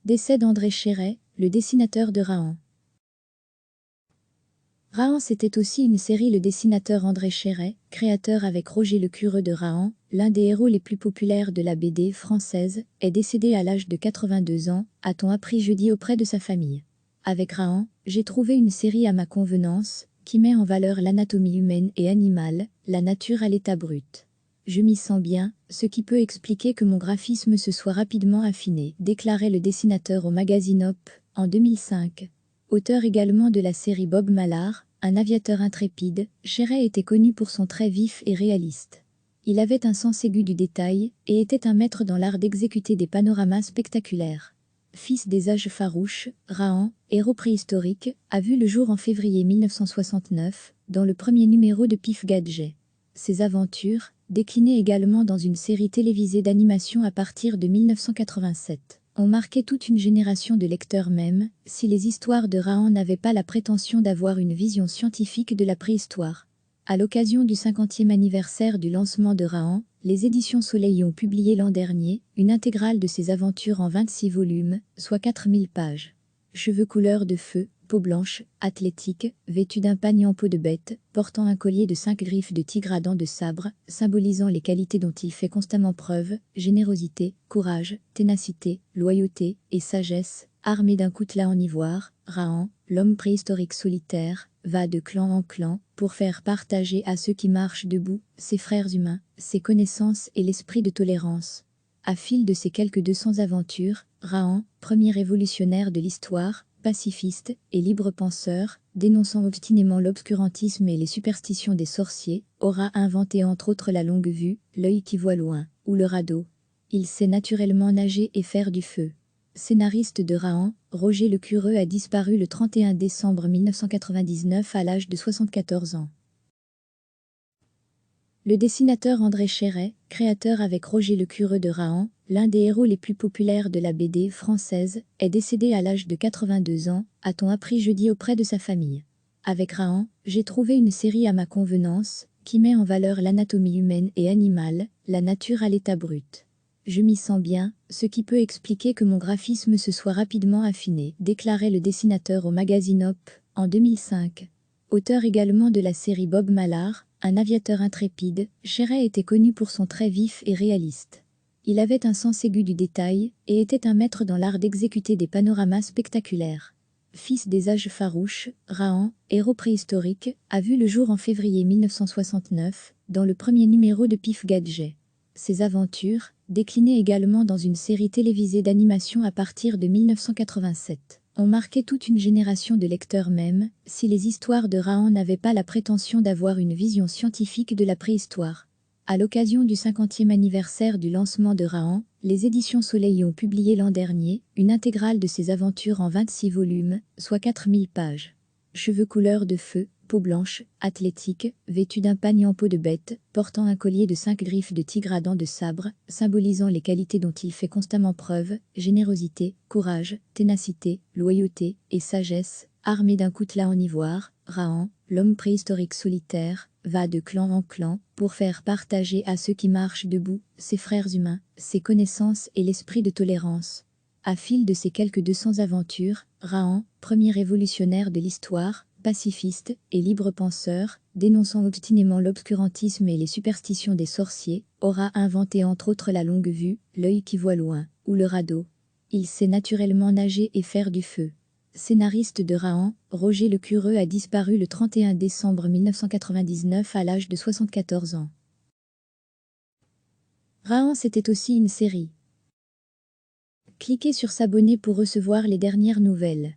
Décès d'André Chéret, le dessinateur de Rahan. Rahan, c'était aussi une série. Le dessinateur André Chéret, créateur avec Roger Lecureux de Rahan, l'un des héros les plus populaires de la BD française, est décédé à l'âge de 82 ans, a-t-on appris jeudi auprès de sa famille. Avec Rahan, j'ai trouvé une série à ma convenance, qui met en valeur l'anatomie humaine et animale, la nature à l'état brut. Je m'y sens bien, ce qui peut expliquer que mon graphisme se soit rapidement affiné, déclarait le dessinateur au magazine Hop, en 2005. Auteur également de la série Bob Mallard, un aviateur intrépide, Chéret était connu pour son trait vif et réaliste. Il avait un sens aigu du détail, et était un maître dans l'art d'exécuter des panoramas spectaculaires. Fils des âges farouches, Rahan, héros préhistorique, a vu le jour en février 1969, dans le premier numéro de Pif Gadget. Ses aventures, déclinées également dans une série télévisée d'animation à partir de 1987, ont marqué toute une génération de lecteurs, même si les histoires de Rahan n'avaient pas la prétention d'avoir une vision scientifique de la préhistoire. À l'occasion du 50e anniversaire du lancement de Rahan, les éditions Soleil ont publié l'an dernier une intégrale de ses aventures en 26 volumes, soit 4000 pages. Cheveux couleur de feu, peau blanche, athlétique, vêtu d'un panier en peau de bête, portant un collier de 5 griffes de tigre à dents de sabre, symbolisant les qualités dont il fait constamment preuve, générosité, courage, ténacité, loyauté et sagesse, armé d'un coutelas en ivoire, Rahan, l'homme préhistorique solitaire, va de clan en clan, pour faire partager à ceux qui marchent debout, ses frères humains, ses connaissances et l'esprit de tolérance. À fil de ces quelques 200 aventures, Rahan, premier révolutionnaire de l'histoire, pacifiste et libre penseur, dénonçant obstinément l'obscurantisme et les superstitions des sorciers, aura inventé entre autres la longue vue, l'œil qui voit loin, ou le radeau. Il sait naturellement nager et faire du feu. Scénariste de Rahan, Roger Lecureux a disparu le 31 décembre 1999 à l'âge de 74 ans. Le dessinateur André Chéret, créateur avec Roger Lecureux de Rahan, l'un des héros les plus populaires de la BD française, est décédé à l'âge de 82 ans, a-t-on appris jeudi auprès de sa famille. Avec Rahan, j'ai trouvé une série à ma convenance, qui met en valeur l'anatomie humaine et animale, la nature à l'état brut. Je m'y sens bien, ce qui peut expliquer que mon graphisme se soit rapidement affiné, déclarait le dessinateur au magazine Hop, en 2005. Auteur également de la série Bob Mallard, un aviateur intrépide, Chéret était connu pour son trait vif et réaliste. Il avait un sens aigu du détail, et était un maître dans l'art d'exécuter des panoramas spectaculaires. Fils des âges farouches, Rahan, héros préhistorique, a vu le jour en février 1969, dans le premier numéro de Pif Gadget. Ses aventures, déclinées également dans une série télévisée d'animation à partir de 1987, ont marqué toute une génération de lecteurs, même si les histoires de Rahan n'avaient pas la prétention d'avoir une vision scientifique de la préhistoire. À l'occasion du 50e anniversaire du lancement de Rahan, les éditions Soleil ont publié l'an dernier une intégrale de ses aventures en 26 volumes, soit 4000 pages. Cheveux couleur de feu, peau blanche, athlétique, vêtu d'un panier en peau de bête, portant un collier de 5 griffes de tigre à dents de sabre, symbolisant les qualités dont il fait constamment preuve, générosité, courage, ténacité, loyauté et sagesse, armé d'un coutelas en ivoire, Rahan, l'homme préhistorique solitaire, va de clan en clan, pour faire partager à ceux qui marchent debout, ses frères humains, ses connaissances et l'esprit de tolérance. À fil de ces quelques 200 aventures, Rahan, premier révolutionnaire de l'histoire, pacifiste et libre penseur, dénonçant obstinément l'obscurantisme et les superstitions des sorciers, aura inventé entre autres la longue vue, l'œil qui voit loin, ou le radeau. Il sait naturellement nager et faire du feu. Scénariste de Rahan, Roger Lecureux a disparu le 31 décembre 1999 à l'âge de 74 ans. Rahan, c'était aussi une série. Cliquez sur s'abonner pour recevoir les dernières nouvelles.